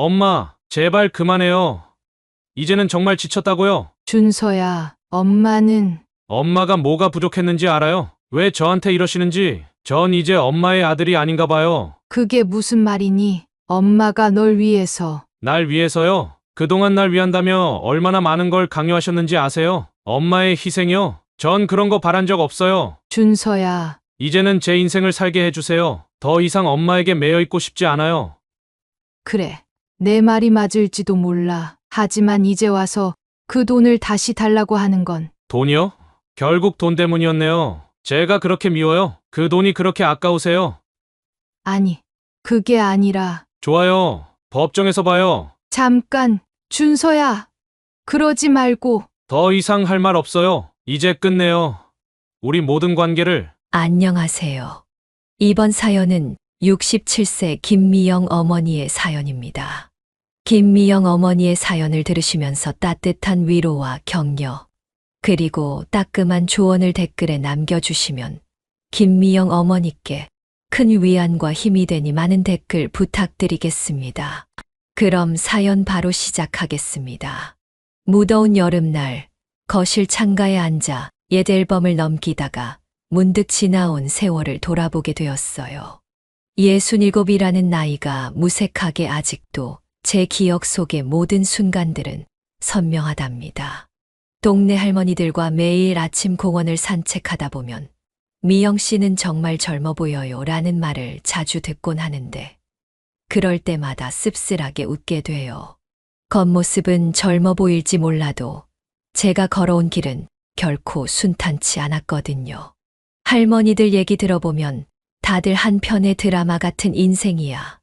엄마, 제발 그만해요. 이제는 정말 지쳤다고요. 준서야, 엄마는 엄마가 뭐가 부족했는지 알아요? 왜 저한테 이러시는지. 전 이제 엄마의 아들이 아닌가 봐요. 그게 무슨 말이니? 엄마가 널 위해서. 날 위해서요? 그동안 날 위한다며 얼마나 많은 걸 강요하셨는지 아세요? 엄마의 희생이요? 전 그런 거 바란 적 없어요. 준서야, 이제는 제 인생을 살게 해주세요. 더 이상 엄마에게 매여 있고 싶지 않아요. 그래. 내 말이 맞을지도 몰라. 하지만 이제 와서 그 돈을 다시 달라고 하는 건 돈이요? 결국 돈 때문이었네요. 제가 그렇게 미워요? 그 돈이 그렇게 아까우세요? 아니, 그게 아니라 좋아요. 법정에서 봐요. 잠깐, 준서야. 그러지 말고 더 이상 할 말 없어요. 이제 끝내요. 우리 모든 관계를. 안녕하세요. 이번 사연은 67세 김미영 어머니의 사연입니다. 김미영 어머니의 사연을 들으시면서 따뜻한 위로와 격려, 그리고 따끔한 조언을 댓글에 남겨주시면 김미영 어머니께 큰 위안과 힘이 되니 많은 댓글 부탁드리겠습니다. 그럼 사연 바로 시작하겠습니다. 무더운 여름날 거실 창가에 앉아 옛 앨범을 넘기다가 문득 지나온 세월을 돌아보게 되었어요. 67이라는 나이가 무색하게 아직도 제 기억 속의 모든 순간들은 선명하답니다. 동네 할머니들과 매일 아침 공원을 산책하다 보면 미영 씨는 정말 젊어 보여요 라는 말을 자주 듣곤 하는데 그럴 때마다 씁쓸하게 웃게 돼요. 겉모습은 젊어 보일지 몰라도 제가 걸어온 길은 결코 순탄치 않았거든요. 할머니들 얘기 들어보면 다들 한 편의 드라마 같은 인생이야.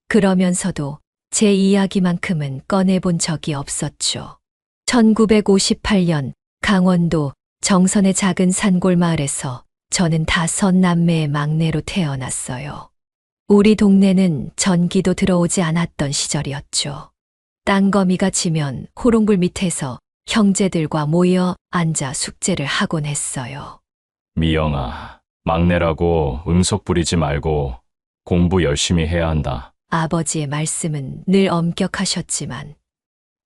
그러면서도 제 이야기만큼은 꺼내본 적이 없었죠. 1958년 강원도 정선의 작은 산골 마을에서 저는 5남매의 막내로 태어났어요. 우리 동네는 전기도 들어오지 않았던 시절이었죠. 땅거미가 지면 호롱불 밑에서 형제들과 모여 앉아 숙제를 하곤 했어요. 미영아, 막내라고 응석 부리지 말고 공부 열심히 해야 한다. 아버지의 말씀은 늘 엄격하셨지만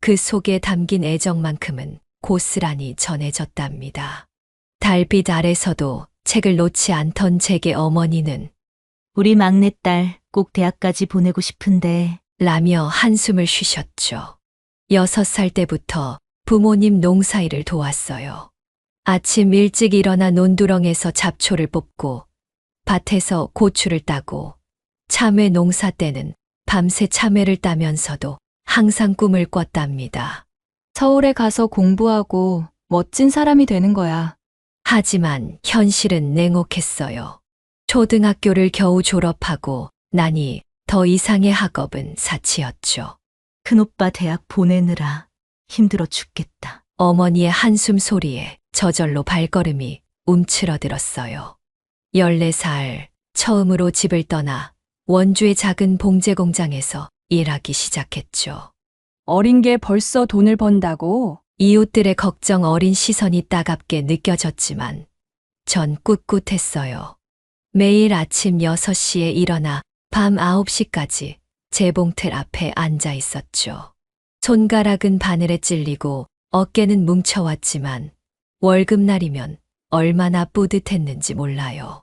그 속에 담긴 애정만큼은 고스란히 전해졌답니다. 달빛 아래서도 책을 놓지 않던 제게 어머니는 우리 막내딸 꼭 대학까지 보내고 싶은데 라며 한숨을 쉬셨죠. 6살 때부터 부모님 농사일을 도왔어요. 아침 일찍 일어나 논두렁에서 잡초를 뽑고 밭에서 고추를 따고 참외 농사 때는 밤새 참외를 따면서도 항상 꿈을 꿨답니다. 서울에 가서 공부하고 멋진 사람이 되는 거야. 하지만 현실은 냉혹했어요. 초등학교를 겨우 졸업하고 나니 더 이상의 학업은 사치였죠. 큰오빠 대학 보내느라 힘들어 죽겠다. 어머니의 한숨 소리에 저절로 발걸음이 움츠러들었어요. 14살 처음으로 집을 떠나 원주의 작은 봉제 공장에서 일하기 시작했죠. 어린 게 벌써 돈을 번다고? 이웃들의 걱정 어린 시선이 따갑게 느껴졌지만 전 꿋꿋했어요. 매일 아침 6시에 일어나 밤 9시까지 재봉틀 앞에 앉아 있었죠. 손가락은 바늘에 찔리고 어깨는 뭉쳐왔지만 월급날이면 얼마나 뿌듯했는지 몰라요.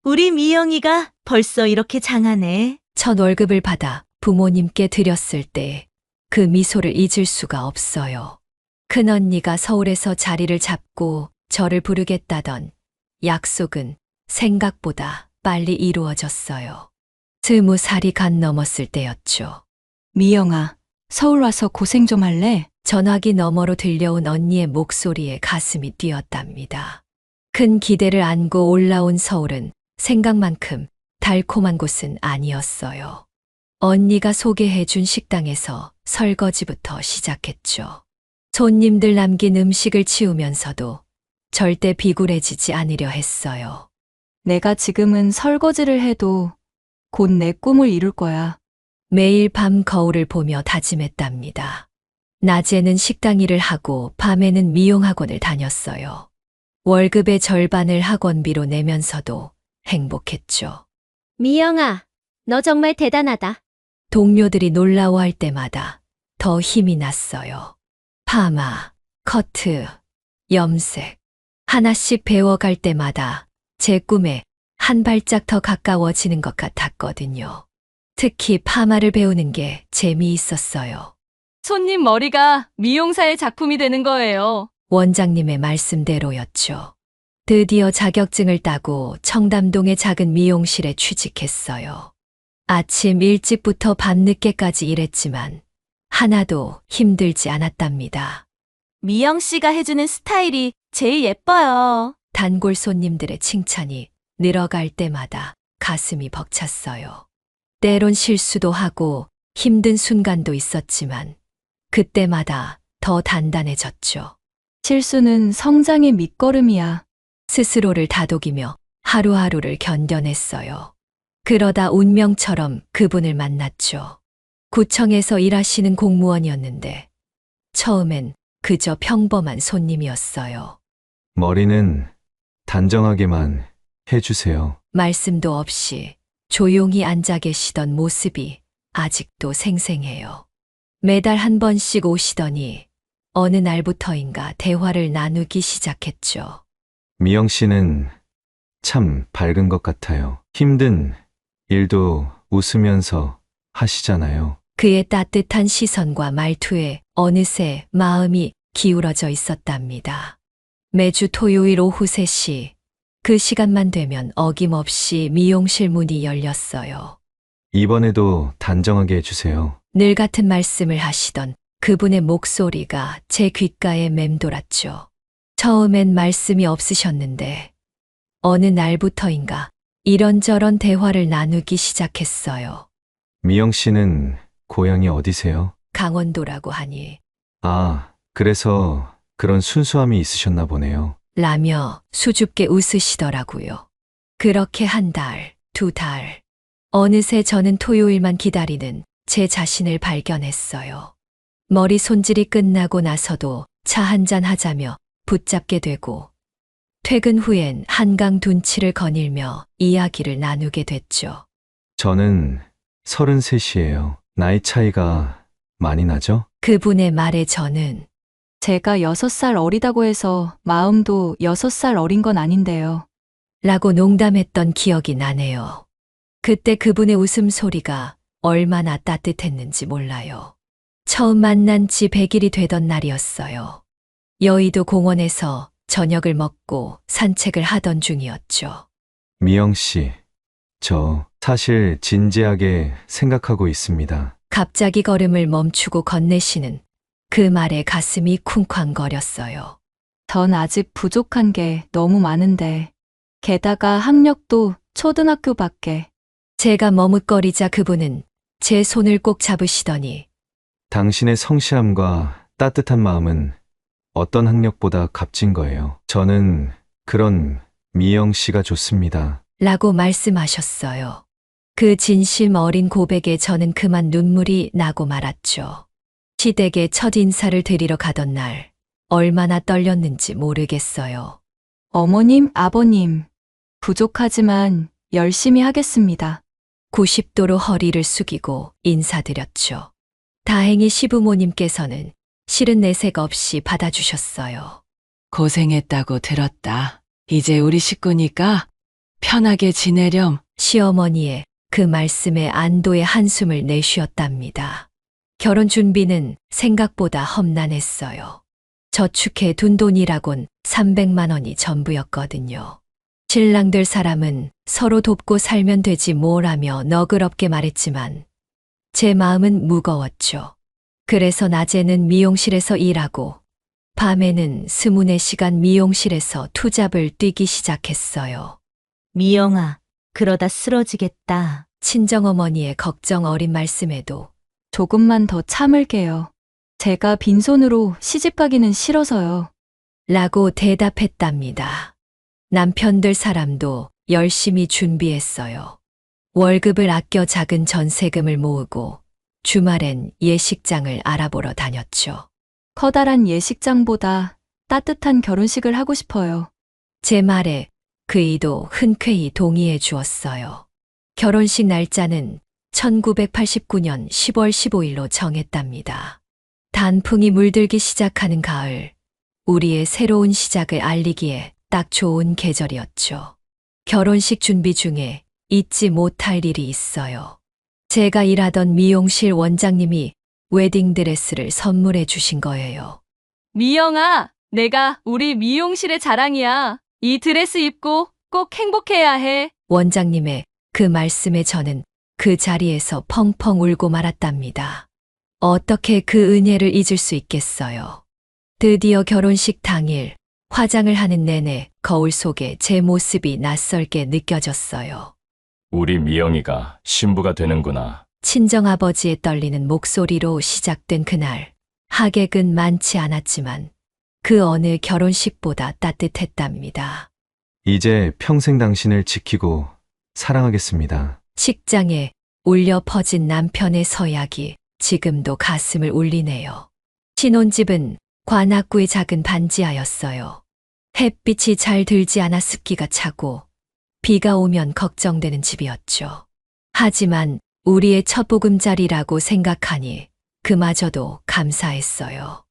우리 미영이가 벌써 이렇게 장하네. 첫 월급을 받아 부모님께 드렸을 때 그 미소를 잊을 수가 없어요. 큰언니가 서울에서 자리를 잡고 저를 부르겠다던 약속은 생각보다 빨리 이루어졌어요. 20살이 간 넘었을 때였죠. 미영아, 서울 와서 고생 좀 할래? 전화기 너머로 들려온 언니의 목소리에 가슴이 뛰었답니다. 큰 기대를 안고 올라온 서울은 생각만큼 달콤한 곳은 아니었어요. 언니가 소개해준 식당에서 설거지부터 시작했죠. 손님들 남긴 음식을 치우면서도 절대 비굴해지지 않으려 했어요. 내가 지금은 설거지를 해도 곧 내 꿈을 이룰 거야. 매일 밤 거울을 보며 다짐했답니다. 낮에는 식당 일을 하고 밤에는 미용학원을 다녔어요. 월급의 절반을 학원비로 내면서도 행복했죠. 미영아, 너 정말 대단하다. 동료들이 놀라워할 때마다 더 힘이 났어요. 파마, 커트, 염색. 하나씩 배워갈 때마다 제 꿈에 한 발짝 더 가까워지는 것 같았거든요. 특히 파마를 배우는 게 재미있었어요. 손님 머리가 미용사의 작품이 되는 거예요. 원장님의 말씀대로였죠. 드디어 자격증을 따고 청담동의 작은 미용실에 취직했어요. 아침 일찍부터 밤늦게까지 일했지만 하나도 힘들지 않았답니다. 미영 씨가 해주는 스타일이 제일 예뻐요. 단골 손님들의 칭찬이 늘어갈 때마다 가슴이 벅찼어요. 때론 실수도 하고 힘든 순간도 있었지만 그때마다 더 단단해졌죠. 실수는 성장의 밑거름이야. 스스로를 다독이며 하루하루를 견뎌냈어요. 그러다 운명처럼 그분을 만났죠. 구청에서 일하시는 공무원이었는데 처음엔 그저 평범한 손님이었어요. 머리는 단정하게만 해주세요. 말씀도 없이 조용히 앉아 계시던 모습이 아직도 생생해요. 매달 한 번씩 오시더니 어느 날부터인가 대화를 나누기 시작했죠. 미영 씨는 참 밝은 것 같아요. 힘든 일도 웃으면서 하시잖아요. 그의 따뜻한 시선과 말투에 어느새 마음이 기울어져 있었답니다. 매주 토요일 오후 3시, 그 시간만 되면 어김없이 미용실 문이 열렸어요. 이번에도 단정하게 해주세요. 늘 같은 말씀을 하시던 그분의 목소리가 제 귓가에 맴돌았죠. 처음엔 말씀이 없으셨는데 어느 날부터인가 이런저런 대화를 나누기 시작했어요. 미영 씨는 고향이 어디세요? 강원도라고 하니 아, 그래서 그런 순수함이 있으셨나 보네요. 라며 수줍게 웃으시더라고요. 그렇게 한 달, 2달. 어느새 저는 토요일만 기다리는 제 자신을 발견했어요. 머리 손질이 끝나고 나서도 차 한잔 하자며 붙잡게 되고 퇴근 후엔 한강 둔치를 거닐며 이야기를 나누게 됐죠. 저는 33이에요. 나이 차이가 많이 나죠? 그분의 말에 저는 제가 6살 어리다고 해서 마음도 6살 어린 건 아닌데요. 라고 농담했던 기억이 나네요. 그때 그분의 웃음소리가 얼마나 따뜻했는지 몰라요. 처음 만난 지 100일이 되던 날이었어요. 여의도 공원에서 저녁을 먹고 산책을 하던 중이었죠. 미영 씨, 저 사실 진지하게 생각하고 있습니다. 갑자기 걸음을 멈추고 건네시는 그 말에 가슴이 쿵쾅거렸어요. 전 아직 부족한 게 너무 많은데. 게다가 학력도 초등학교밖에. 제가 머뭇거리자 그분은 제 손을 꼭 잡으시더니 당신의 성실함과 따뜻한 마음은 어떤 학력보다 값진 거예요. 저는 그런 미영 씨가 좋습니다. 라고 말씀하셨어요. 그 진심 어린 고백에 저는 그만 눈물이 나고 말았죠. 시댁에 첫 인사를 드리러 가던 날 얼마나 떨렸는지 모르겠어요. 어머님, 아버님. 부족하지만 열심히 하겠습니다. 90도로 허리를 숙이고 인사드렸죠. 다행히 시부모님께서는 싫은 내색 없이 받아주셨어요. 고생했다고 들었다. 이제 우리 식구니까 편하게 지내렴. 시어머니의 그 말씀에 안도의 한숨을 내쉬었답니다. 결혼 준비는 생각보다 험난했어요. 저축해 둔 돈이라곤 300만 원이 전부였거든요. 신랑 될 사람은 서로 돕고 살면 되지 뭘 하며 너그럽게 말했지만 제 마음은 무거웠죠. 그래서 낮에는 미용실에서 일하고 밤에는 24시간 미용실에서 투잡을 뛰기 시작했어요. 미영아, 그러다 쓰러지겠다. 친정어머니의 걱정 어린 말씀에도 조금만 더 참을게요. 제가 빈손으로 시집 가기는 싫어서요. 라고 대답했답니다. 남편 될 사람도 열심히 준비했어요. 월급을 아껴 작은 전세금을 모으고 주말엔 예식장을 알아보러 다녔죠. 커다란 예식장보다 따뜻한 결혼식을 하고 싶어요. 제 말에 그이도 흔쾌히 동의해 주었어요. 결혼식 날짜는 1989년 10월 15일로 정했답니다. 단풍이 물들기 시작하는 가을, 우리의 새로운 시작을 알리기에 딱 좋은 계절이었죠. 결혼식 준비 중에 잊지 못할 일이 있어요. 제가 일하던 미용실 원장님이 웨딩드레스를 선물해 주신 거예요. 미영아, 내가 우리 미용실의 자랑이야. 이 드레스 입고 꼭 행복해야 해. 원장님의 그 말씀에 저는 그 자리에서 펑펑 울고 말았답니다. 어떻게 그 은혜를 잊을 수 있겠어요. 드디어 결혼식 당일 화장을 하는 내내 거울 속에 제 모습이 낯설게 느껴졌어요. 우리 미영이가 신부가 되는구나. 친정아버지의 떨리는 목소리로 시작된 그날, 하객은 많지 않았지만 그 어느 결혼식보다 따뜻했답니다. 이제 평생 당신을 지키고 사랑하겠습니다. 식장에 울려 퍼진 남편의 서약이 지금도 가슴을 울리네요. 신혼집은 관악구의 작은 반지하였어요. 햇빛이 잘 들지 않아 습기가 차고 비가 오면 걱정되는 집이었죠. 하지만 우리의 첫 보금자리라고 생각하니 그마저도 감사했어요.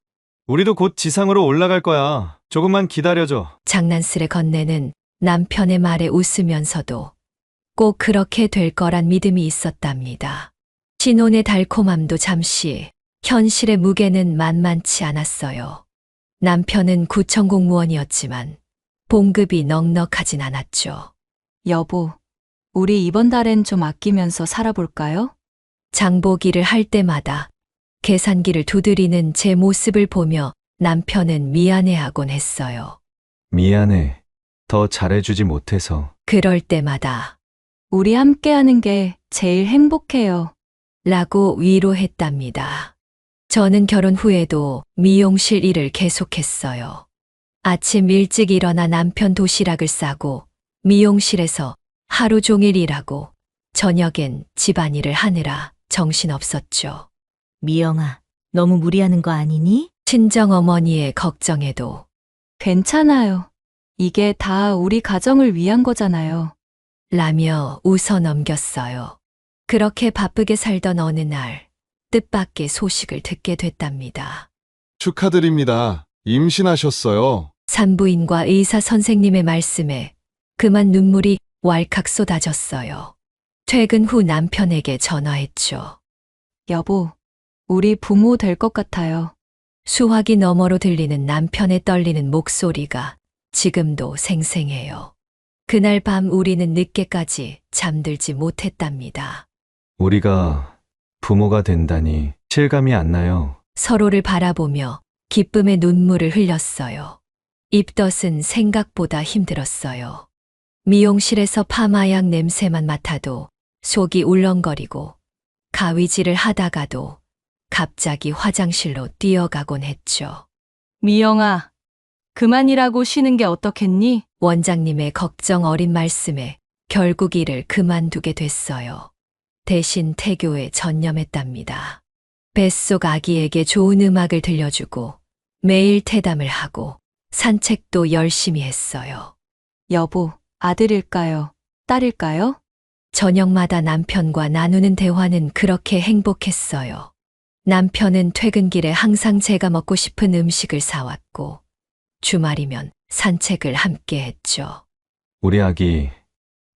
우리도 곧 지상으로 올라갈 거야. 조금만 기다려줘. 장난스레 건네는 남편의 말에 웃으면서도 꼭 그렇게 될 거란 믿음이 있었답니다. 신혼의 달콤함도 잠시, 현실의 무게는 만만치 않았어요. 남편은 구청 공무원이었지만 봉급이 넉넉하진 않았죠. 여보, 우리 이번 달엔 좀 아끼면서 살아볼까요? 장보기를 할 때마다 계산기를 두드리는 제 모습을 보며 남편은 미안해하곤 했어요. 미안해. 더 잘해주지 못해서. 그럴 때마다 우리 함께하는 게 제일 행복해요. 라고 위로했답니다. 저는 결혼 후에도 미용실 일을 계속했어요. 아침 일찍 일어나 남편 도시락을 싸고 미용실에서 하루 종일 일하고 저녁엔 집안일을 하느라 정신없었죠. 미영아, 너무 무리하는 거 아니니? 친정어머니의 걱정에도 괜찮아요. 이게 다 우리 가정을 위한 거잖아요. 라며 웃어 넘겼어요. 그렇게 바쁘게 살던 어느 날 뜻밖의 소식을 듣게 됐답니다. 축하드립니다. 임신하셨어요. 산부인과 의사 선생님의 말씀에 그만 눈물이 왈칵 쏟아졌어요. 퇴근 후 남편에게 전화했죠. 여보, 우리 부모 될 것 같아요. 수화기 너머로 들리는 남편의 떨리는 목소리가 지금도 생생해요. 그날 밤 우리는 늦게까지 잠들지 못했답니다. 우리가 부모가 된다니 실감이 안 나요. 서로를 바라보며 기쁨의 눈물을 흘렸어요. 입덧은 생각보다 힘들었어요. 미용실에서 파마약 냄새만 맡아도 속이 울렁거리고 가위질을 하다가도 갑자기 화장실로 뛰어가곤 했죠. 미영아, 그만이라고 쉬는 게 어떻겠니? 원장님의 걱정 어린 말씀에 결국 일을 그만두게 됐어요. 대신 태교에 전념했답니다. 뱃속 아기에게 좋은 음악을 들려주고 매일 태담을 하고 산책도 열심히 했어요. 여보, 아들일까요? 딸일까요? 저녁마다 남편과 나누는 대화는 그렇게 행복했어요. 남편은 퇴근길에 항상 제가 먹고 싶은 음식을 사왔고 주말이면 산책을 함께 했죠. 우리 아기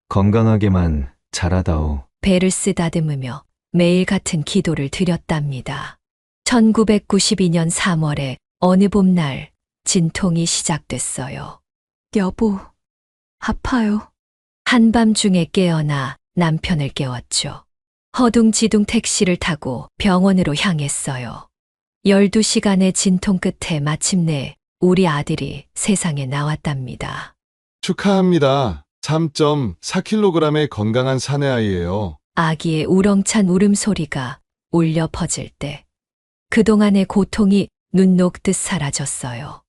건강하게만 자라다오. 배를 쓰다듬으며 매일 같은 기도를 드렸답니다. 1992년 3월에 어느 봄날 진통이 시작됐어요. 여보, 아파요. 한밤중에 깨어나 남편을 깨웠죠. 허둥지둥 택시를 타고 병원으로 향했어요. 12시간의 진통 끝에 마침내 우리 아들이 세상에 나왔답니다. 축하합니다. 3.4kg의 건강한 사내아이예요. 아기의 우렁찬 울음소리가 울려 퍼질 때 그동안의 고통이 눈 녹듯 사라졌어요.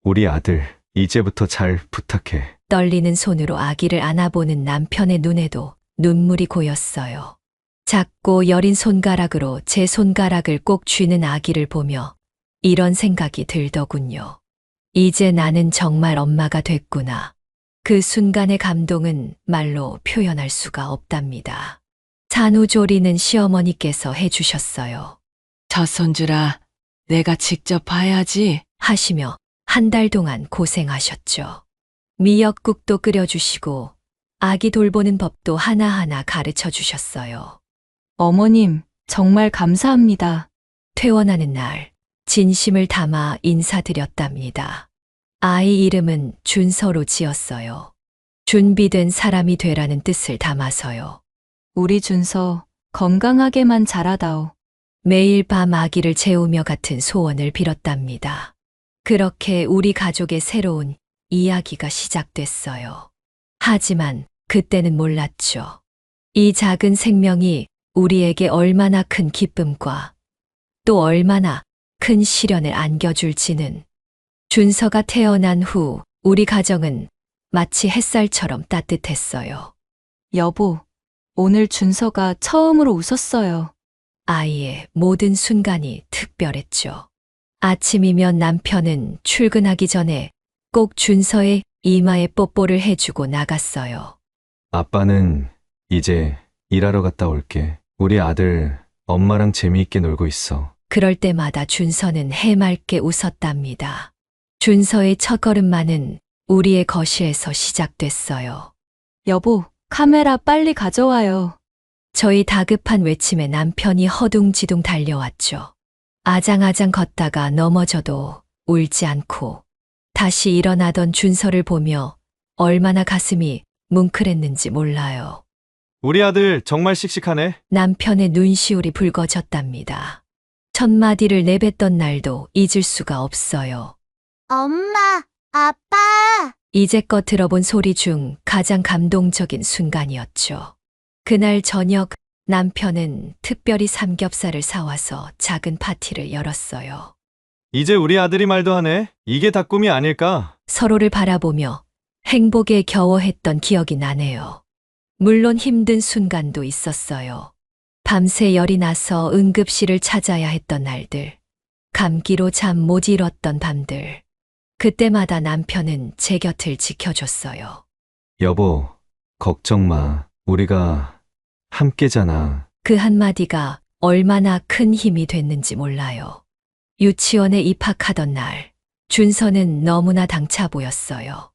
우리 아들, 이제부터 잘 부탁해. 떨리는 손으로 아기를 안아보는 남편의 눈에도 눈물이 고였어요. 작고 여린 손가락으로 제 손가락을 꼭 쥐는 아기를 보며 이런 생각이 들더군요. 이제 나는 정말 엄마가 됐구나. 그 순간의 감동은 말로 표현할 수가 없답니다. 산후조리는 시어머니께서 해주셨어요. 젖손주라, 내가 직접 봐야지. 하시며 한 달 동안 고생하셨죠. 미역국도 끓여주시고 아기 돌보는 법도 하나하나 가르쳐 주셨어요. 어머님, 정말 감사합니다. 퇴원하는 날 진심을 담아 인사드렸답니다. 아이 이름은 준서로 지었어요. 준비된 사람이 되라는 뜻을 담아서요. 우리 준서 건강하게만 자라다오. 매일 밤 아기를 재우며 같은 소원을 빌었답니다. 그렇게 우리 가족의 새로운 이야기가 시작됐어요. 하지만 그때는 몰랐죠. 이 작은 생명이 우리에게 얼마나 큰 기쁨과 또 얼마나 큰 시련을 안겨줄지는. 준서가 태어난 후 우리 가정은 마치 햇살처럼 따뜻했어요. 여보, 오늘 준서가 처음으로 웃었어요. 아이의 모든 순간이 특별했죠. 아침이면 남편은 출근하기 전에 꼭 준서의 이마에 뽀뽀를 해주고 나갔어요. 아빠는 이제 일하러 갔다 올게. 우리 아들 엄마랑 재미있게 놀고 있어. 그럴 때마다 준서는 해맑게 웃었답니다. 준서의 첫걸음만은 우리의 거실에서 시작됐어요. 여보, 카메라 빨리 가져와요. 저희 다급한 외침에 남편이 허둥지둥 달려왔죠. 아장아장 걷다가 넘어져도 울지 않고 다시 일어나던 준서를 보며 얼마나 가슴이 뭉클했는지 몰라요. 우리 아들 정말 씩씩하네. 남편의 눈시울이 붉어졌답니다. 첫 마디를 내뱉던 날도 잊을 수가 없어요. 엄마, 아빠. 이제껏 들어본 소리 중 가장 감동적인 순간이었죠. 그날 저녁 남편은 특별히 삼겹살을 사와서 작은 파티를 열었어요. 이제 우리 아들이 말도 하네. 이게 다 꿈이 아닐까? 서로를 바라보며 행복에 겨워했던 기억이 나네요. 물론 힘든 순간도 있었어요. 밤새 열이 나서 응급실을 찾아야 했던 날들, 감기로 잠 못 이뤘던 밤들. 그때마다 남편은 제 곁을 지켜줬어요. 여보, 걱정 마. 우리가 함께잖아. 그 한마디가 얼마나 큰 힘이 됐는지 몰라요. 유치원에 입학하던 날, 준서는 너무나 당차 보였어요.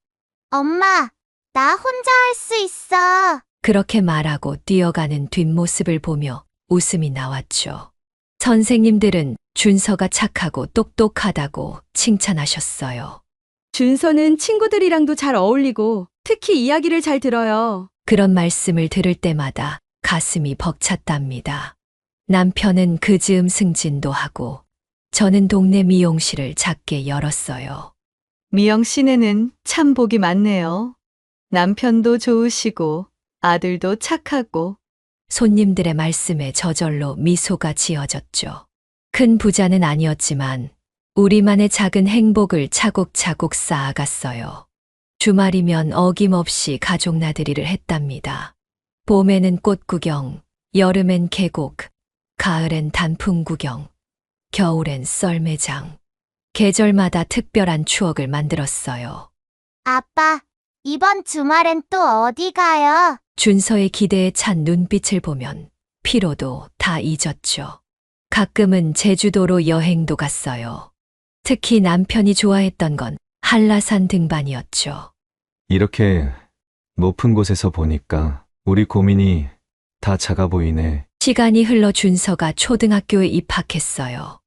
엄마, 나 혼자 할 수 있어. 그렇게 말하고 뛰어가는 뒷모습을 보며 웃음이 나왔죠. 선생님들은 준서가 착하고 똑똑하다고 칭찬하셨어요. 준서는 친구들이랑도 잘 어울리고 특히 이야기를 잘 들어요. 그런 말씀을 들을 때마다 가슴이 벅찼답니다. 남편은 그 즈음 승진도 하고 저는 동네 미용실을 작게 열었어요. 미영 씨네는 참 복이 많네요. 남편도 좋으시고 아들도 착하고. 손님들의 말씀에 저절로 미소가 지어졌죠. 큰 부자는 아니었지만 우리만의 작은 행복을 차곡차곡 쌓아갔어요. 주말이면 어김없이 가족 나들이를 했답니다. 봄에는 꽃 구경, 여름엔 계곡, 가을엔 단풍 구경, 겨울엔 썰매장. 계절마다 특별한 추억을 만들었어요. 아빠, 이번 주말엔 또 어디 가요? 준서의 기대에 찬 눈빛을 보면 피로도 다 잊었죠. 가끔은 제주도로 여행도 갔어요. 특히 남편이 좋아했던 건 한라산 등반이었죠. 이렇게 높은 곳에서 보니까 우리 고민이 다 작아 보이네. 시간이 흘러 준서가 초등학교에 입학했어요.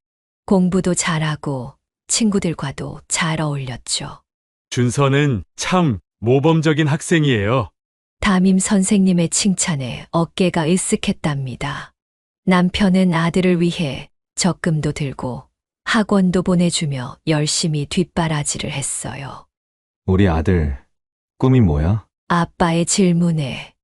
공부도 잘하고 친구들과도 잘 어울렸죠. 준서는 참 모범적인 학생이에요. 담임 선생님의 칭찬에 어깨가 으쓱했답니다. 남편은 아들을 위해 적금도 들고 학원도 보내주며 열심히 뒷바라지를 했어요. 우리 아들 꿈이 뭐야? 아빠의 질문에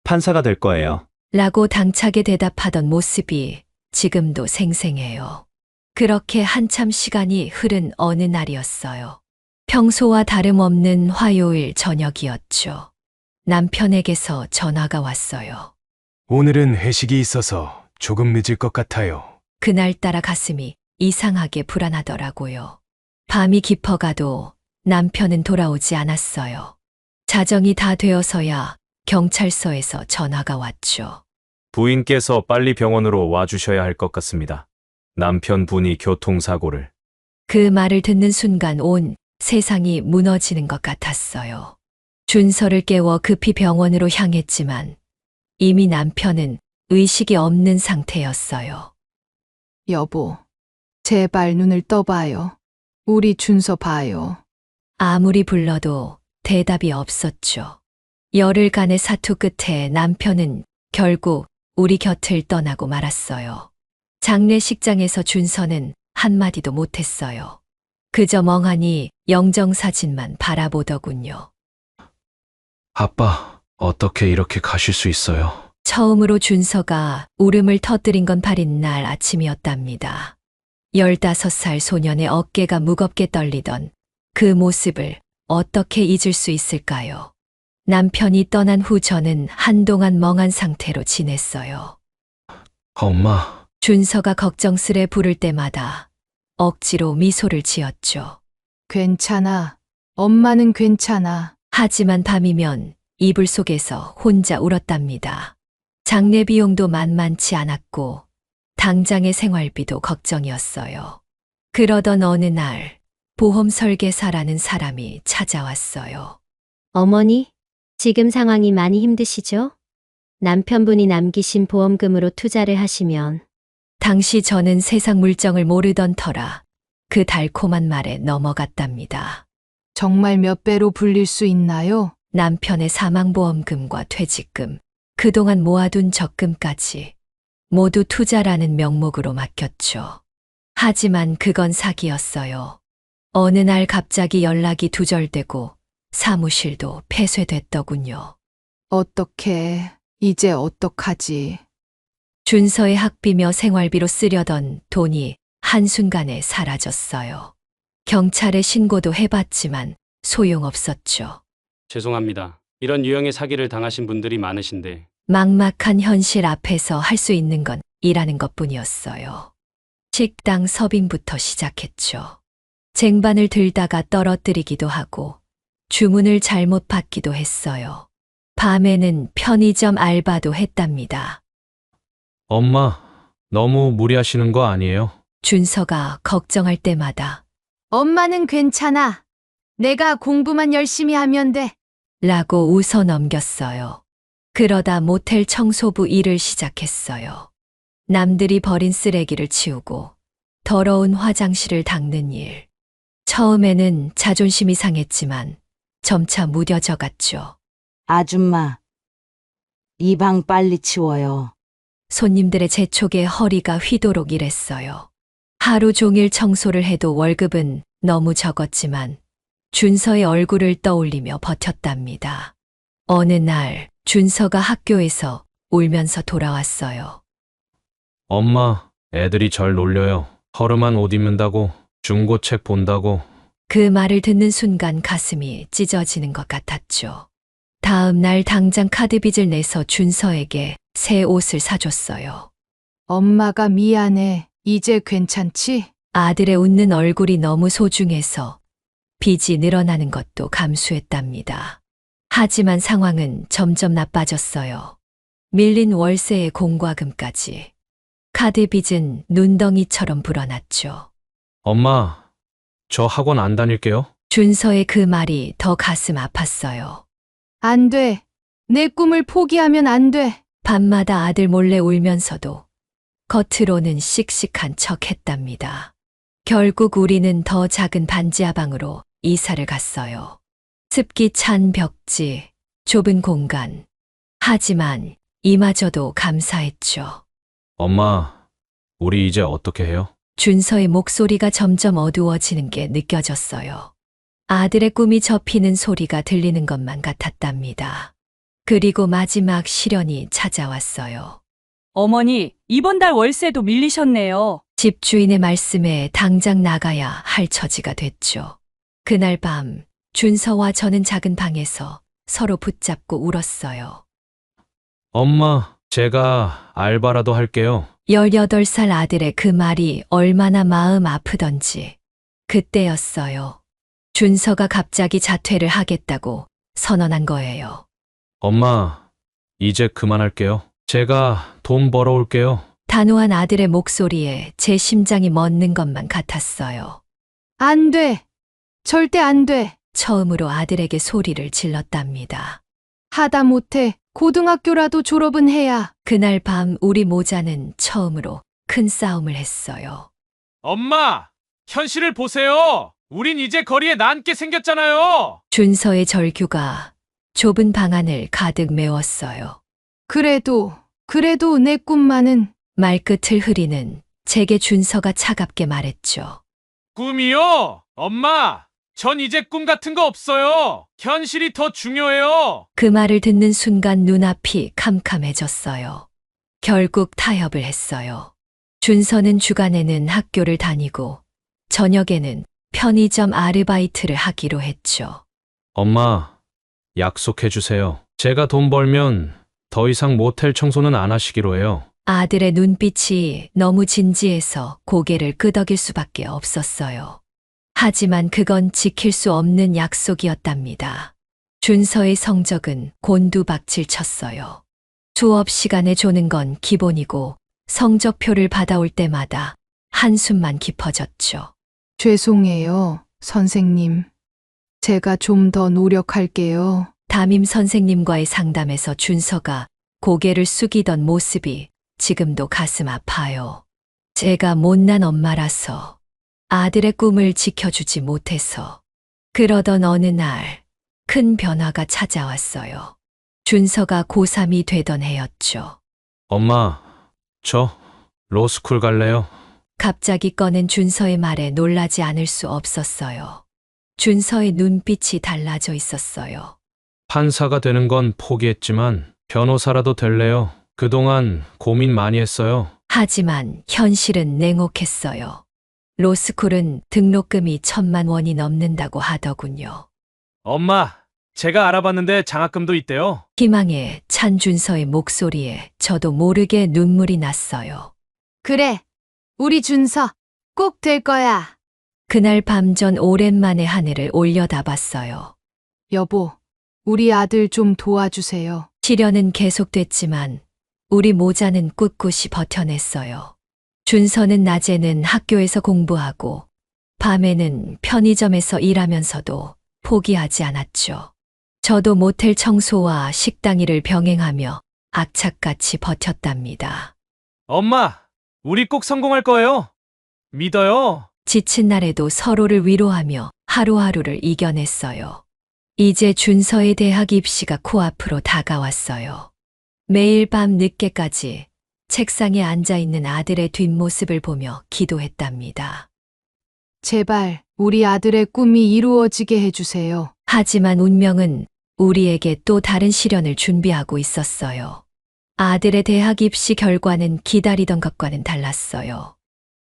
판사가 될 거예요. 라고 당차게 대답하던 모습이 지금도 생생해요. 그렇게 한참 시간이 흐른 어느 날이었어요. 평소와 다름없는 화요일 저녁이었죠. 남편에게서 전화가 왔어요. 오늘은 회식이 있어서 조금 늦을 것 같아요. 그날따라 가슴이 이상하게 불안하더라고요. 밤이 깊어가도 남편은 돌아오지 않았어요. 자정이 다 되어서야 경찰서에서 전화가 왔죠. 부인께서 빨리 병원으로 와주셔야 할 것 같습니다. 남편분이 교통사고를. 그 말을 듣는 순간 온 세상이 무너지는 것 같았어요. 준서를 깨워 급히 병원으로 향했지만 이미 남편은 의식이 없는 상태였어요. 여보, 제발 눈을 떠봐요. 우리 준서 봐요. 아무리 불러도 대답이 없었죠. 열흘간의 사투 끝에 남편은 결국 우리 곁을 떠나고 말았어요. 장례식장에서 준서는 한마디도 못했어요. 그저 멍하니 영정사진만 바라보더군요. 아빠, 어떻게 이렇게 가실 수 있어요? 처음으로 준서가 울음을 터뜨린 건 발인 날 아침이었답니다. 15살 소년의 어깨가 무겁게 떨리던 그 모습을 어떻게 잊을 수 있을까요? 남편이 떠난 후 저는 한동안 멍한 상태로 지냈어요. 엄마, 준서가 걱정스레 부를 때마다 억지로 미소를 지었죠. 괜찮아. 엄마는 괜찮아. 하지만 밤이면 이불 속에서 혼자 울었답니다. 장례 비용도 만만치 않았고 당장의 생활비도 걱정이었어요. 그러던 어느 날 보험 설계사라는 사람이 찾아왔어요. 어머니, 지금 상황이 많이 힘드시죠? 남편분이 남기신 보험금으로 투자를 하시면. 당시 저는 세상 물정을 모르던 터라 그 달콤한 말에 넘어갔답니다. 정말 몇 배로 불릴 수 있나요? 남편의 사망보험금과 퇴직금, 그동안 모아둔 적금까지 모두 투자라는 명목으로 맡겼죠. 하지만 그건 사기였어요. 어느 날 갑자기 연락이 두절되고 사무실도 폐쇄됐더군요. 어떡해. 이제 어떡하지? 준서의 학비며 생활비로 쓰려던 돈이 한순간에 사라졌어요. 경찰에 신고도 해봤지만 소용없었죠. 죄송합니다. 이런 유형의 사기를 당하신 분들이 많으신데 막막한 현실 앞에서 할 수 있는 건 일하는 것뿐이었어요. 식당 서빙부터 시작했죠. 쟁반을 들다가 떨어뜨리기도 하고 주문을 잘못 받기도 했어요. 밤에는 편의점 알바도 했답니다. 엄마, 너무 무리하시는 거 아니에요? 준서가 걱정할 때마다 엄마는 괜찮아. 내가 공부만 열심히 하면 돼. 라고 웃어 넘겼어요. 그러다 모텔 청소부 일을 시작했어요. 남들이 버린 쓰레기를 치우고 더러운 화장실을 닦는 일. 처음에는 자존심이 상했지만 점차 무뎌져 갔죠. 아줌마, 이 방 빨리 치워요. 손님들의 재촉에 허리가 휘도록 일했어요. 하루 종일 청소를 해도 월급은 너무 적었지만 준서의 얼굴을 떠올리며 버텼답니다. 어느 날 준서가 학교에서 울면서 돌아왔어요. 엄마, 애들이 절 놀려요. 허름한 옷 입는다고, 중고책 본다고. 그 말을 듣는 순간 가슴이 찢어지는 것 같았죠. 다음 날 당장 카드빚을 내서 준서에게 새 옷을 사줬어요. 엄마가 미안해. 이제 괜찮지? 아들의 웃는 얼굴이 너무 소중해서 빚이 늘어나는 것도 감수했답니다. 하지만 상황은 점점 나빠졌어요. 밀린 월세의 공과금까지. 카드 빚은 눈덩이처럼 불어났죠. 엄마, 저 학원 안 다닐게요. 준서의 그 말이 더 가슴 아팠어요. 안 돼. 내 꿈을 포기하면 안 돼. 밤마다 아들 몰래 울면서도 겉으로는 씩씩한 척 했답니다. 결국 우리는 더 작은 반지하방으로 이사를 갔어요. 습기 찬 벽지, 좁은 공간. 하지만 이마저도 감사했죠. 엄마, 우리 이제 어떻게 해요? 준서의 목소리가 점점 어두워지는 게 느껴졌어요. 아들의 꿈이 접히는 소리가 들리는 것만 같았답니다. 그리고 마지막 시련이 찾아왔어요. 어머니, 이번 달 월세도 밀리셨네요. 집주인의 말씀에 당장 나가야 할 처지가 됐죠. 그날 밤 준서와 저는 작은 방에서 서로 붙잡고 울었어요. 엄마, 제가 알바라도 할게요. 18살 아들의 그 말이 얼마나 마음 아프던지. 그때였어요. 준서가 갑자기 자퇴를 하겠다고 선언한 거예요. 엄마, 이제 그만할게요. 제가 돈 벌어올게요. 단호한 아들의 목소리에 제 심장이 멎는 것만 같았어요. 안 돼. 절대 안 돼. 처음으로 아들에게 소리를 질렀답니다. 하다 못해 고등학교라도 졸업은 해야. 그날 밤 우리 모자는 처음으로 큰 싸움을 했어요. 엄마! 현실을 보세요! 우린 이제 거리에 나앉게 생겼잖아요! 준서의 절규가 좁은 방 안을 가득 메웠어요. 그래도 내 꿈만은. 말끝을 흐리는 제게 준서가 차갑게 말했죠. 꿈이요? 엄마! 전 이제 꿈 같은 거 없어요! 현실이 더 중요해요! 그 말을 듣는 순간 눈앞이 캄캄해졌어요. 결국 타협을 했어요. 준서는 주간에는 학교를 다니고 저녁에는 편의점 아르바이트를 하기로 했죠. 엄마, 약속해주세요. 제가 돈 벌면 더 이상 모텔 청소는 안 하시기로 해요. 아들의 눈빛이 너무 진지해서 고개를 끄덕일 수밖에 없었어요. 하지만 그건 지킬 수 없는 약속이었답니다. 준서의 성적은 곤두박질 쳤어요. 수업 시간에 조는 건 기본이고 성적표를 받아올 때마다 한숨만 깊어졌죠. 죄송해요, 선생님. 제가 좀 더 노력할게요. 담임 선생님과의 상담에서 준서가 고개를 숙이던 모습이 지금도 가슴 아파요. 제가 못난 엄마라서, 아들의 꿈을 지켜주지 못해서. 그러던 어느 날 큰 변화가 찾아왔어요. 준서가 고3이 되던 해였죠. 엄마, 저 로스쿨 갈래요. 갑자기 꺼낸 준서의 말에 놀라지 않을 수 없었어요. 준서의 눈빛이 달라져 있었어요. 판사가 되는 건 포기했지만 변호사라도 될래요. 그동안 고민 많이 했어요. 하지만 현실은 냉혹했어요. 로스쿨은 등록금이 1,000만 원이 넘는다고 하더군요. 엄마, 제가 알아봤는데 장학금도 있대요. 희망에 찬 준서의 목소리에 저도 모르게 눈물이 났어요. 그래, 우리 준서 꼭 될 거야. 그날 밤 전 오랜만에 하늘을 올려다봤어요. 여보, 우리 아들 좀 도와주세요. 시련은 계속됐지만 우리 모자는 꿋꿋이 버텨냈어요. 준서는 낮에는 학교에서 공부하고 밤에는 편의점에서 일하면서도 포기하지 않았죠. 저도 모텔 청소와 식당 일을 병행하며 악착같이 버텼답니다. 엄마, 우리 꼭 성공할 거예요. 믿어요. 지친 날에도 서로를 위로하며 하루하루를 이겨냈어요. 이제 준서의 대학 입시가 코앞으로 다가왔어요. 매일 밤 늦게까지 책상에 앉아있는 아들의 뒷모습을 보며 기도했답니다. 제발 우리 아들의 꿈이 이루어지게 해주세요. 하지만 운명은 우리에게 또 다른 시련을 준비하고 있었어요. 아들의 대학 입시 결과는 기다리던 것과는 달랐어요.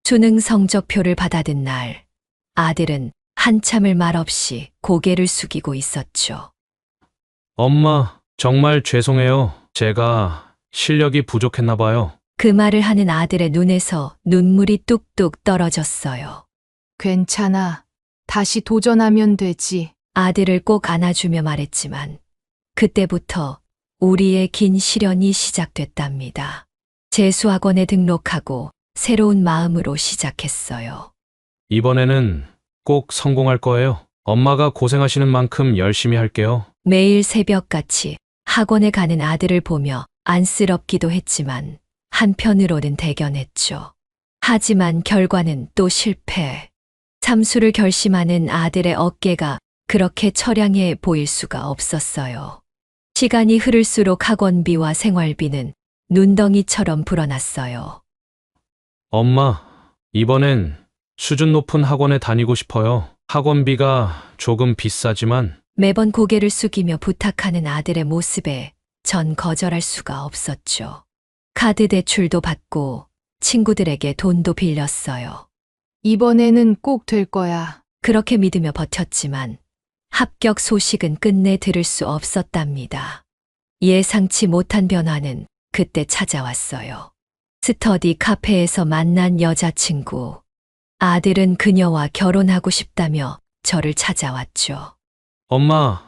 수능 성적표를 받아든 날, 아들은 한참을 말없이 고개를 숙이고 있었죠. 엄마, 정말 죄송해요. 제가 실력이 부족했나 봐요. 그 말을 하는 아들의 눈에서 눈물이 뚝뚝 떨어졌어요. 괜찮아. 다시 도전하면 되지. 아들을 꼭 안아주며 말했지만 그때부터 우리의 긴 시련이 시작됐답니다. 재수학원에 등록하고 새로운 마음으로 시작했어요. 이번에는 꼭 성공할 거예요. 엄마가 고생하시는 만큼 열심히 할게요. 매일 새벽같이 학원에 가는 아들을 보며 안쓰럽기도 했지만 한편으로는 대견했죠. 하지만 결과는 또 실패. 참수를 결심하는 아들의 어깨가 그렇게 처량해 보일 수가 없었어요. 시간이 흐를수록 학원비와 생활비는 눈덩이처럼 불어났어요. 엄마, 이번엔 수준 높은 학원에 다니고 싶어요. 학원비가 조금 비싸지만 매번 고개를 숙이며 부탁하는 아들의 모습에 전 거절할 수가 없었죠. 카드 대출도 받고 친구들에게 돈도 빌렸어요. 이번에는 꼭 될 거야. 그렇게 믿으며 버텼지만 합격 소식은 끝내 들을 수 없었답니다. 예상치 못한 변화는 그때 찾아왔어요. 스터디 카페에서 만난 여자친구. 아들은 그녀와 결혼하고 싶다며 저를 찾아왔죠. 엄마,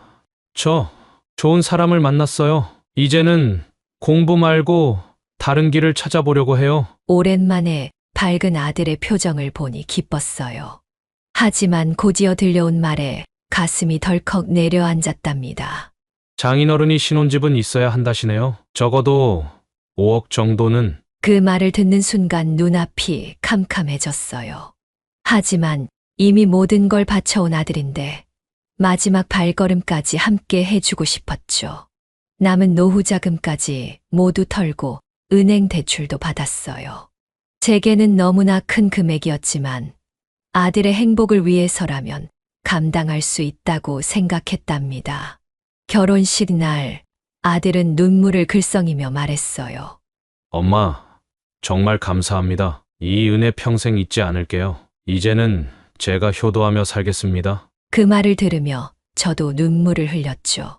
저 좋은 사람을 만났어요. 이제는 공부 말고 다른 길을 찾아보려고 해요. 오랜만에 밝은 아들의 표정을 보니 기뻤어요. 하지만 곧이어 들려온 말에 가슴이 덜컥 내려앉았답니다. 장인어른이 신혼집은 있어야 한다시네요. 적어도 5억 정도는. 그 말을 듣는 순간 눈앞이 캄캄해졌어요. 하지만 이미 모든 걸 바쳐온 아들인데 마지막 발걸음까지 함께 해주고 싶었죠. 남은 노후 자금까지 모두 털고 은행 대출도 받았어요. 제게는 너무나 큰 금액이었지만 아들의 행복을 위해서라면 감당할 수 있다고 생각했답니다. 결혼식 날 아들은 눈물을 글썽이며 말했어요. 엄마, 정말 감사합니다. 이 은혜 평생 잊지 않을게요. 이제는 제가 효도하며 살겠습니다. 그 말을 들으며 저도 눈물을 흘렸죠.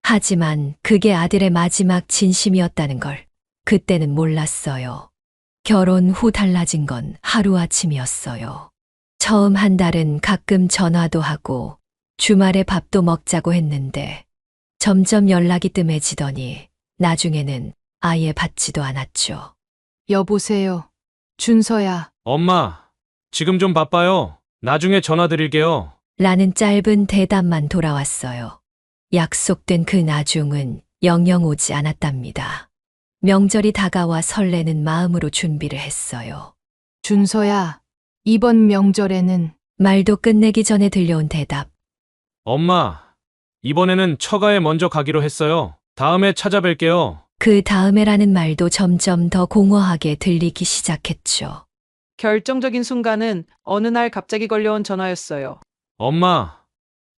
하지만 그게 아들의 마지막 진심이었다는 걸 그때는 몰랐어요. 결혼 후 달라진 건 하루아침이었어요. 처음 한 달은 가끔 전화도 하고 주말에 밥도 먹자고 했는데 점점 연락이 뜸해지더니 나중에는 아예 받지도 않았죠. 여보세요. 준서야. 엄마, 지금 좀 바빠요. 나중에 전화 드릴게요. 라는 짧은 대답만 돌아왔어요. 약속된 그 나중은 영영 오지 않았답니다. 명절이 다가와 설레는 마음으로 준비를 했어요. 준서야. 이번 명절에는 말도 끝내기 전에 들려온 대답. 엄마, 이번에는 처가에 먼저 가기로 했어요. 다음에 찾아뵐게요. 그 다음에라는 말도 점점 더 공허하게 들리기 시작했죠. 결정적인 순간은 어느 날 갑자기 걸려온 전화였어요. 엄마,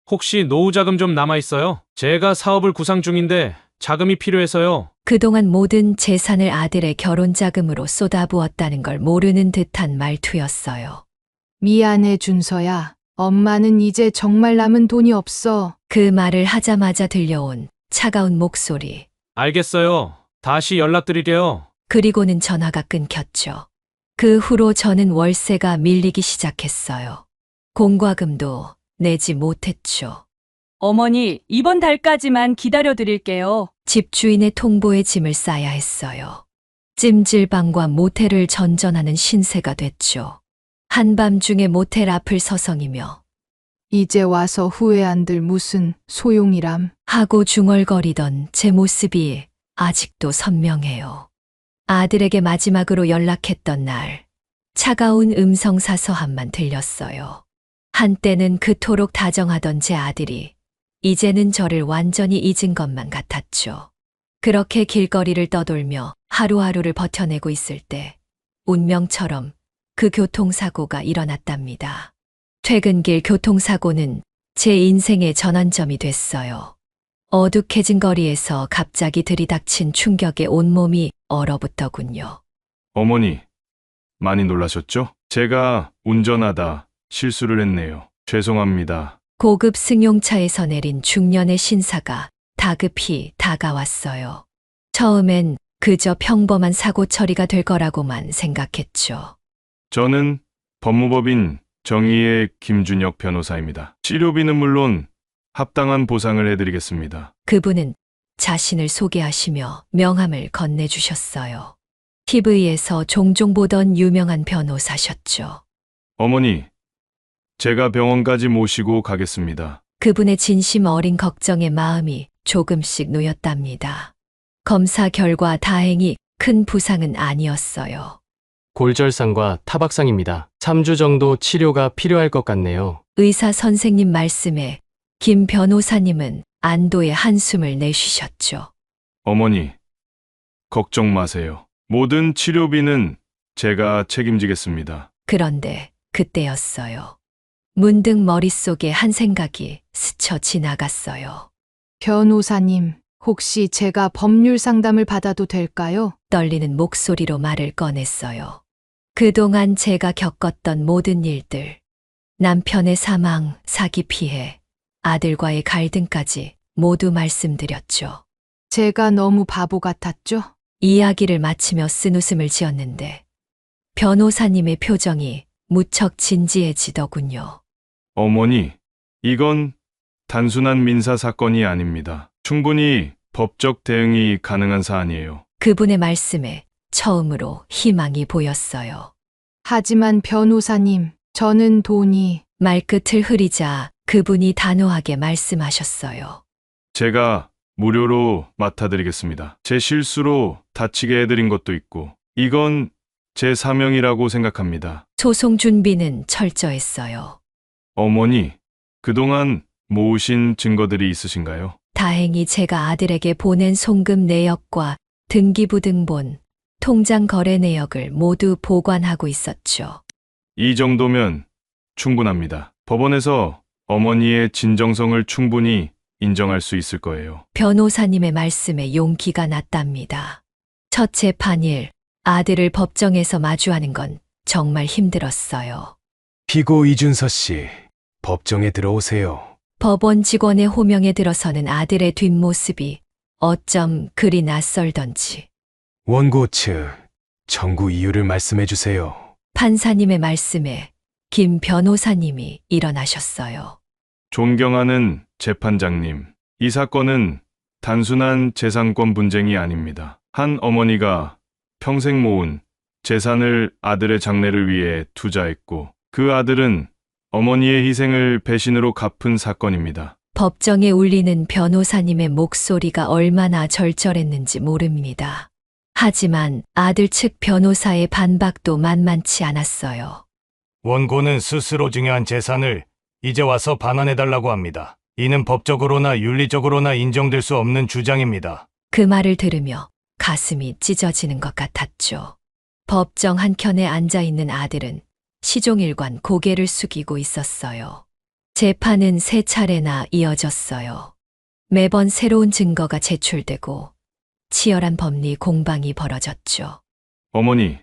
혹시 노후 자금 좀 남아 있어요? 제가 사업을 구상 중인데 자금이 필요해서요. 그동안 모든 재산을 아들의 결혼 자금으로 쏟아부었다는 걸 모르는 듯한 말투였어요. 미안해 준서야. 엄마는 이제 정말 남은 돈이 없어. 그 말을 하자마자 들려온 차가운 목소리. 알겠어요. 다시 연락드릴게요. 그리고는 전화가 끊겼죠. 그 후로 저는 월세가 밀리기 시작했어요. 공과금도 내지 못했죠. 어머니, 이번 달까지만 기다려 드릴게요. 집주인의 통보에 짐을 싸야 했어요. 찜질방과 모텔을 전전하는 신세가 됐죠. 한밤중에 모텔 앞을 서성이며 이제 와서 후회한들 무슨 소용이람. 하고 중얼거리던 제 모습이 아직도 선명해요. 아들에게 마지막으로 연락했던 날, 차가운 음성 사서함만 들렸어요. 한때는 그토록 다정하던 제 아들이 이제는 저를 완전히 잊은 것만 같았죠. 그렇게 길거리를 떠돌며 하루하루를 버텨내고 있을 때 운명처럼 그 교통사고가 일어났답니다. 퇴근길 교통사고는 제 인생의 전환점이 됐어요. 어둑해진 거리에서 갑자기 들이닥친 충격에 온몸이 얼어붙더군요. 어머니, 많이 놀라셨죠? 제가 운전하다 실수를 했네요. 죄송합니다. 고급 승용차에서 내린 중년의 신사가 다급히 다가왔어요. 처음엔 그저 평범한 사고 처리가 될 거라고만 생각했죠. 저는 법무법인 정의의 김준혁 변호사입니다. 치료비는 물론 합당한 보상을 해드리겠습니다. 그분은 자신을 소개하시며 명함을 건네주셨어요. TV에서 종종 보던 유명한 변호사셨죠. 어머니, 제가 병원까지 모시고 가겠습니다. 그분의 진심 어린 걱정의 마음이 조금씩 놓였답니다. 검사 결과 다행히 큰 부상은 아니었어요. 골절상과 타박상입니다. 3주 정도 치료가 필요할 것 같네요. 의사 선생님 말씀에 김 변호사님은 안도의 한숨을 내쉬셨죠. 어머니, 걱정 마세요. 모든 치료비는 제가 책임지겠습니다. 그런데 그때였어요. 문득 머릿속에 한 생각이 스쳐 지나갔어요. 변호사님, 혹시 제가 법률 상담을 받아도 될까요? 떨리는 목소리로 말을 꺼냈어요. 그동안 제가 겪었던 모든 일들, 남편의 사망, 사기 피해, 아들과의 갈등까지 모두 말씀드렸죠. 제가 너무 바보 같았죠? 이야기를 마치며 쓴웃음을 지었는데 변호사님의 표정이 무척 진지해지더군요. 어머니, 이건 단순한 민사 사건이 아닙니다. 충분히 법적 대응이 가능한 사안이에요. 그분의 말씀에 처음으로 희망이 보였어요. 하지만 변호사님, 저는 돈이 말끝을 흐리자 그분이 단호하게 말씀하셨어요. 제가 무료로 맡아드리겠습니다. 제 실수로 다치게 해드린 것도 있고, 이건 제 사명이라고 생각합니다. 소송 준비는 철저했어요. 어머니, 그동안 모으신 증거들이 있으신가요? 다행히 제가 아들에게 보낸 송금 내역과 등기부등본, 통장 거래 내역을 모두 보관하고 있었죠. 이 정도면 충분합니다. 법원에서 어머니의 진정성을 충분히 인정할 수 있을 거예요. 변호사님의 말씀에 용기가 났답니다. 첫 재판일 아들을 법정에서 마주하는 건 정말 힘들었어요. 피고 이준서 씨, 법정에 들어오세요. 법원 직원의 호명에 들어서는 아들의 뒷모습이 어쩜 그리 낯설던지 원고 측 청구 이유를 말씀해 주세요. 판사님의 말씀에 김 변호사님이 일어나셨어요. 존경하는 재판장님, 이 사건은 단순한 재산권 분쟁이 아닙니다. 한 어머니가 평생 모은 재산을 아들의 장래를 위해 투자했고, 그 아들은 어머니의 희생을 배신으로 갚은 사건입니다. 법정에 울리는 변호사님의 목소리가 얼마나 절절했는지 모릅니다. 하지만 아들 측 변호사의 반박도 만만치 않았어요. 원고는 스스로 증여한 재산을 이제 와서 반환해달라고 합니다. 이는 법적으로나 윤리적으로나 인정될 수 없는 주장입니다. 그 말을 들으며 가슴이 찢어지는 것 같았죠. 법정 한켠에 앉아있는 아들은 시종일관 고개를 숙이고 있었어요. 재판은 3차례나 이어졌어요. 매번 새로운 증거가 제출되고 치열한 법리 공방이 벌어졌죠. 어머니,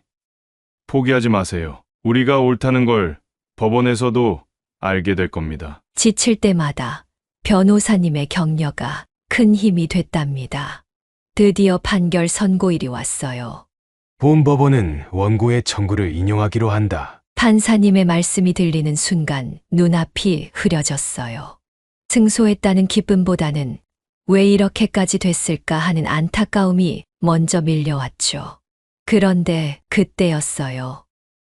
포기하지 마세요. 우리가 옳다는 걸 법원에서도 알게 될 겁니다. 지칠 때마다 변호사님의 격려가 큰 힘이 됐답니다. 드디어 판결 선고일이 왔어요. 본 법원은 원고의 청구를 인용하기로 한다. 판사님의 말씀이 들리는 순간 눈앞이 흐려졌어요. 승소했다는 기쁨보다는 왜 이렇게까지 됐을까 하는 안타까움이 먼저 밀려왔죠. 그런데 그때였어요.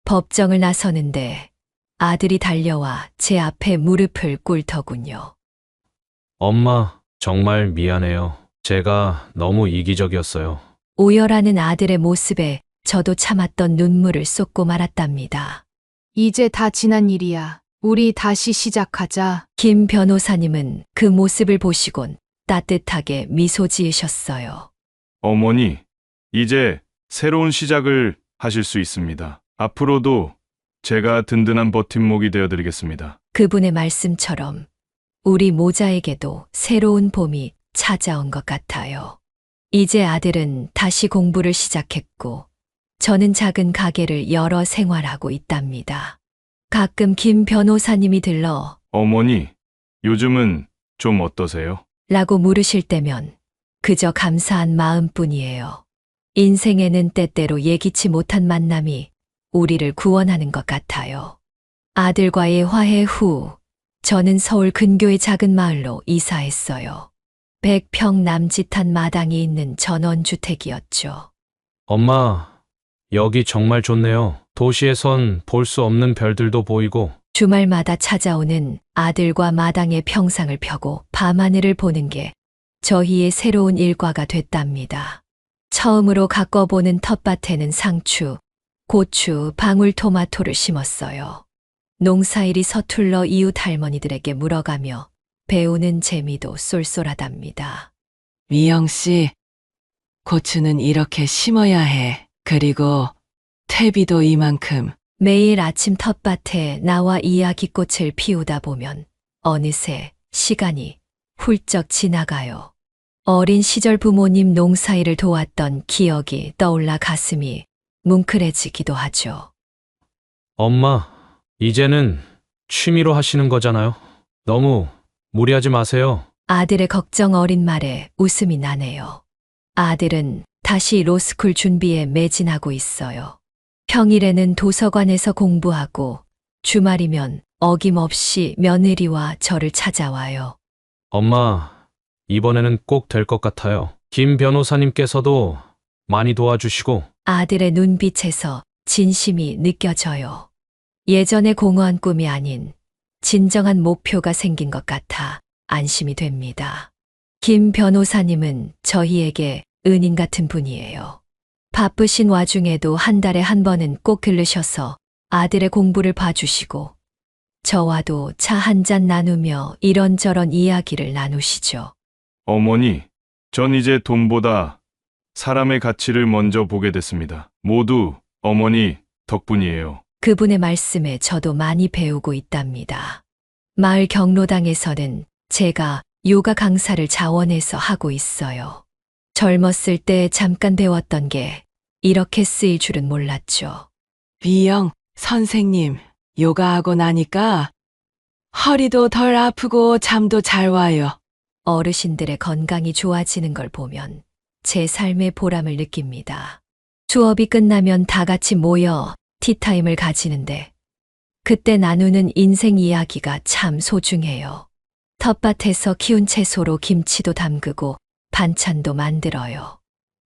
법정을 나서는데 아들이 달려와 제 앞에 무릎을 꿇더군요. 엄마, 정말 미안해요. 제가 너무 이기적이었어요. 오열하는 아들의 모습에 저도 참았던 눈물을 쏟고 말았답니다. 이제 다 지난 일이야. 우리 다시 시작하자. 김 변호사님은 그 모습을 보시곤 따뜻하게 미소 지으셨어요. 어머니, 이제 새로운 시작을 하실 수 있습니다. 앞으로도 제가 든든한 버팀목이 되어드리겠습니다. 그분의 말씀처럼 우리 모자에게도 새로운 봄이 찾아온 것 같아요. 이제 아들은 다시 공부를 시작했고 저는 작은 가게를 열어 생활하고 있답니다. 가끔 김 변호사님이 들러 어머니, 요즘은 좀 어떠세요? 라고 물으실 때면 그저 감사한 마음뿐이에요. 인생에는 때때로 예기치 못한 만남이 우리를 구원하는 것 같아요. 아들과의 화해 후 저는 서울 근교의 작은 마을로 이사했어요. 100평 남짓한 마당이 있는 전원주택이었죠. 엄마, 여기 정말 좋네요. 도시에선 볼 수 없는 별들도 보이고. 주말마다 찾아오는 아들과 마당의 평상을 펴고 밤하늘을 보는 게 저희의 새로운 일과가 됐답니다. 처음으로 가꿔보는 텃밭에는 상추, 고추, 방울토마토를 심었어요. 농사일이 서툴러 이웃 할머니들에게 물어가며 배우는 재미도 쏠쏠하답니다. 미영 씨, 고추는 이렇게 심어야 해. 그리고 퇴비도 이만큼. 매일 아침 텃밭에 나와 이야기꽃을 피우다 보면 어느새 시간이 훌쩍 지나가요. 어린 시절 부모님 농사일을 도왔던 기억이 떠올라 가슴이 뭉클해지기도 하죠. 엄마, 이제는 취미로 하시는 거잖아요. 너무 무리하지 마세요. 아들의 걱정 어린 말에 웃음이 나네요. 아들은 다시 로스쿨 준비에 매진하고 있어요. 평일에는 도서관에서 공부하고 주말이면 어김없이 며느리와 저를 찾아와요. 엄마, 이번에는 꼭 될 것 같아요. 김 변호사님께서도 많이 도와주시고. 아들의 눈빛에서 진심이 느껴져요. 예전의 공허한 꿈이 아닌 진정한 목표가 생긴 것 같아 안심이 됩니다. 김 변호사님은 저희에게 은인 같은 분이에요. 바쁘신 와중에도 한 달에 한 번은 꼭 들르셔서 아들의 공부를 봐주시고 저와도 차 한 잔 나누며 이런저런 이야기를 나누시죠. 어머니, 전 이제 돈보다 사람의 가치를 먼저 보게 됐습니다. 모두 어머니 덕분이에요. 그분의 말씀에 저도 많이 배우고 있답니다. 마을 경로당에서는 제가 요가 강사를 자원해서 하고 있어요. 젊었을 때 잠깐 배웠던 게 이렇게 쓰일 줄은 몰랐죠. 미영, 선생님, 요가하고 나니까 허리도 덜 아프고 잠도 잘 와요. 어르신들의 건강이 좋아지는 걸 보면 제 삶의 보람을 느낍니다. 수업이 끝나면 다 같이 모여 티타임을 가지는데 그때 나누는 인생 이야기가 참 소중해요. 텃밭에서 키운 채소로 김치도 담그고 반찬도 만들어요.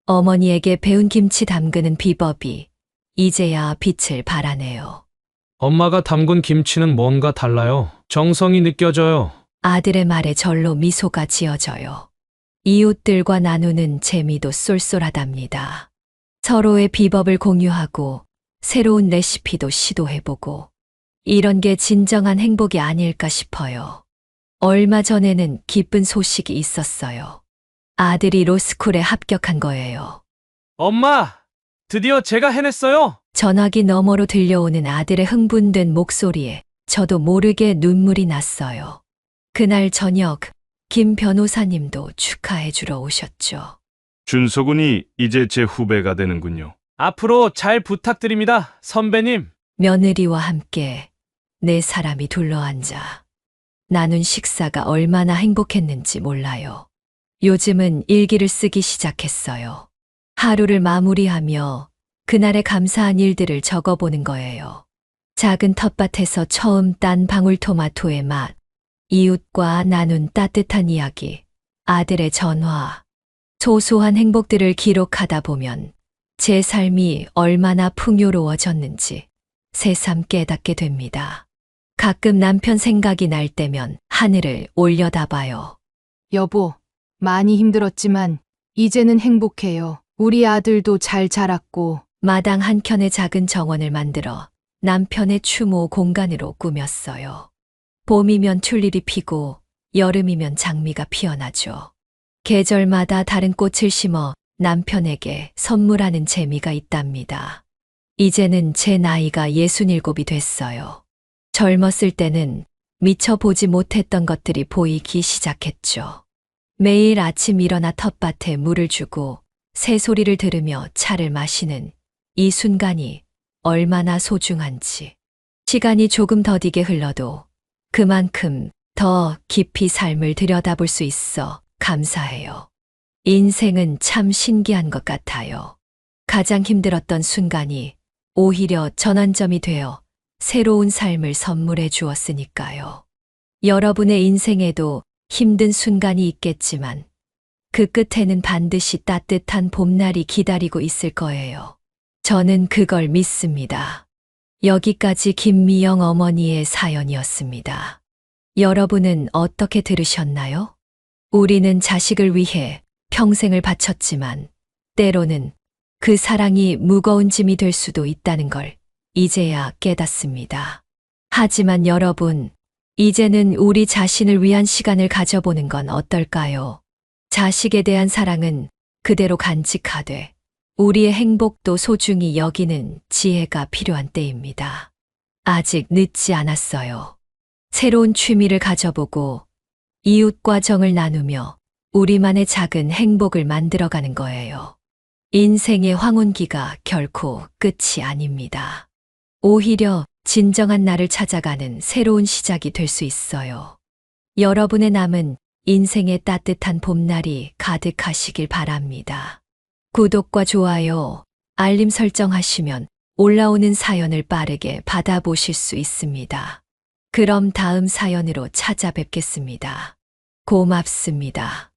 어머니에게 배운 김치 담그는 비법이 이제야 빛을 발하네요. 엄마가 담근 김치는 뭔가 달라요. 정성이 느껴져요. 아들의 말에 절로 미소가 지어져요. 이웃들과 나누는 재미도 쏠쏠하답니다. 서로의 비법을 공유하고 새로운 레시피도 시도해보고 이런 게 진정한 행복이 아닐까 싶어요. 얼마 전에는 기쁜 소식이 있었어요. 아들이 로스쿨에 합격한 거예요. 엄마! 드디어 제가 해냈어요! 전화기 너머로 들려오는 아들의 흥분된 목소리에 저도 모르게 눈물이 났어요. 그날 저녁 김 변호사님도 축하해 주러 오셨죠. 준서군이 이제 제 후배가 되는군요. 앞으로 잘 부탁드립니다, 선배님. 며느리와 함께 네 사람이 둘러앉아 나눈 식사가 얼마나 행복했는지 몰라요. 요즘은 일기를 쓰기 시작했어요. 하루를 마무리하며 그날의 감사한 일들을 적어보는 거예요. 작은 텃밭에서 처음 딴 방울토마토의 맛, 이웃과 나눈 따뜻한 이야기, 아들의 전화, 소소한 행복들을 기록하다 보면 제 삶이 얼마나 풍요로워졌는지 새삼 깨닫게 됩니다. 가끔 남편 생각이 날 때면 하늘을 올려다봐요. 여보, 많이 힘들었지만 이제는 행복해요. 우리 아들도 잘 자랐고. 마당 한켠에 작은 정원을 만들어 남편의 추모 공간으로 꾸몄어요. 봄이면 튤립이 피고 여름이면 장미가 피어나죠. 계절마다 다른 꽃을 심어 남편에게 선물하는 재미가 있답니다. 이제는 제 나이가 67이 됐어요. 젊었을 때는 미처 보지 못했던 것들이 보이기 시작했죠. 매일 아침 일어나 텃밭에 물을 주고 새소리를 들으며 차를 마시는 이 순간이 얼마나 소중한지. 시간이 조금 더디게 흘러도 그만큼 더 깊이 삶을 들여다볼 수 있어 감사해요. 인생은 참 신기한 것 같아요. 가장 힘들었던 순간이 오히려 전환점이 되어 새로운 삶을 선물해 주었으니까요. 여러분의 인생에도 힘든 순간이 있겠지만 그 끝에는 반드시 따뜻한 봄날이 기다리고 있을 거예요. 저는 그걸 믿습니다. 여기까지 김미영 어머니의 사연이었습니다. 여러분은 어떻게 들으셨나요? 우리는 자식을 위해 평생을 바쳤지만 때로는 그 사랑이 무거운 짐이 될 수도 있다는 걸 이제야 깨닫습니다. 하지만 여러분, 이제는 우리 자신을 위한 시간을 가져보는 건 어떨까요? 자식에 대한 사랑은 그대로 간직하되 우리의 행복도 소중히 여기는 지혜가 필요한 때입니다. 아직 늦지 않았어요. 새로운 취미를 가져보고 이웃과 정을 나누며 우리만의 작은 행복을 만들어가는 거예요. 인생의 황혼기가 결코 끝이 아닙니다. 오히려 진정한 나를 찾아가는 새로운 시작이 될 수 있어요. 여러분의 남은 인생의 따뜻한 봄날이 가득하시길 바랍니다. 구독과 좋아요, 알림 설정하시면 올라오는 사연을 빠르게 받아보실 수 있습니다. 그럼 다음 사연으로 찾아뵙겠습니다. 고맙습니다.